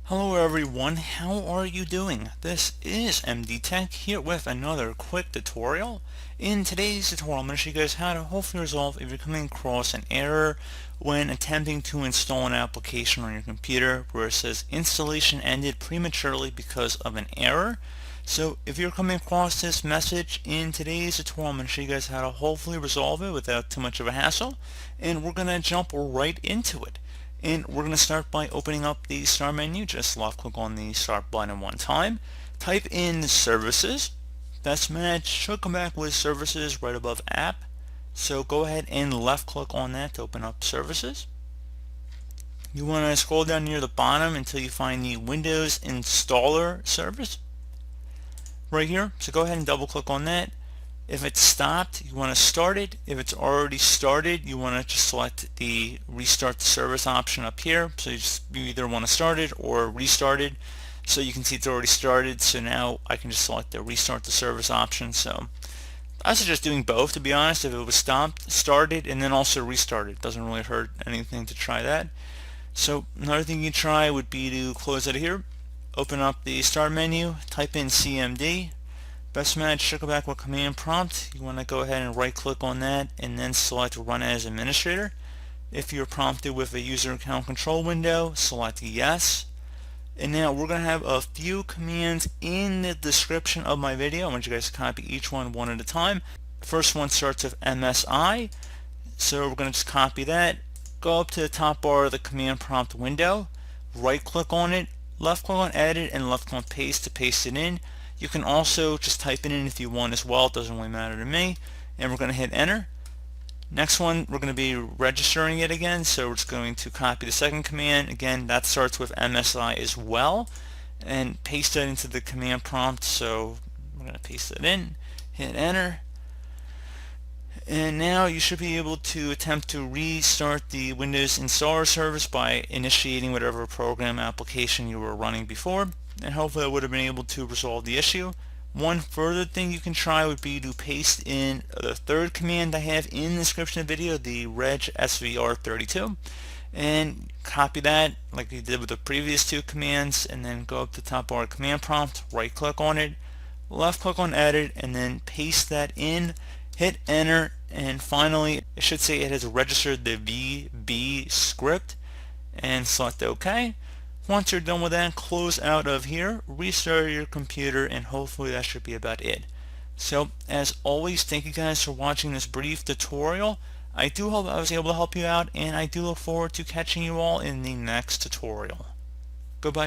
Hello everyone, how are you doing? This is MD Tech here with another quick tutorial. In today's tutorial, I'm going to show you guys how to hopefully resolve if you're coming across an error when attempting to install an application on your computer where it says installation ended prematurely because of an error. So if you're coming across this message in today's tutorial, I'm going to show you guys how to hopefully resolve it without too much of a hassle, and we're going to jump right into it. And we're going to start by opening up the start menu. Just left click on the start button one time. Type in services. Best match should come back with services right above app. So go ahead and left click on that to open up services. You want to scroll down near the bottom until you find the Windows installer service right here. So go ahead and double click on that. If it's stopped, you want to start it. If it's already started, you want to just select the restart the service option up here. So you either want to start it or restart it. So you can see it's already started. So now I can just select the restart the service option. So I suggest doing both, to be honest. If it was stopped, started, and then also restarted, it doesn't really hurt anything to try that. So another thing you can try would be to close out of here, open up the start menu, type in CMD. Best match should go back with command prompt. You want to go ahead and right click on that and then select run as administrator. If you're prompted with a user account control window, select yes. And now we're going to have a few commands in the description of my video. I want you guys to copy each one at a time. The first one starts with MSI, so we're going to just copy that. Go up to the top bar of the command prompt window, right click on it, left click on edit, and left click on paste to paste it in. You can also just type it in if you want as well. It doesn't really matter to me. And we're going to hit enter. Next one, we're going to be registering it again. So we're just going to copy the second command. Again, that starts with MSI as well. And paste that into the command prompt. So we're going to paste it in, hit enter. And now you should be able to attempt to restart the Windows installer service by initiating whatever program application you were running before. And hopefully I would have been able to resolve the issue. One further thing you can try would be to paste in the third command I have in the description of the video, the regserver32, and copy that like you did with the previous two commands, and then go up to the top bar of command prompt, right click on it, left click on edit, and then paste that in, hit enter, and finally it should say it has registered the vbscript, and select OK. Once you're done with that, close out of here, restart your computer, and hopefully that should be about it. So as always, thank you guys for watching this brief tutorial. I do hope I was able to help you out, and I do look forward to catching you all in the next tutorial. Goodbye.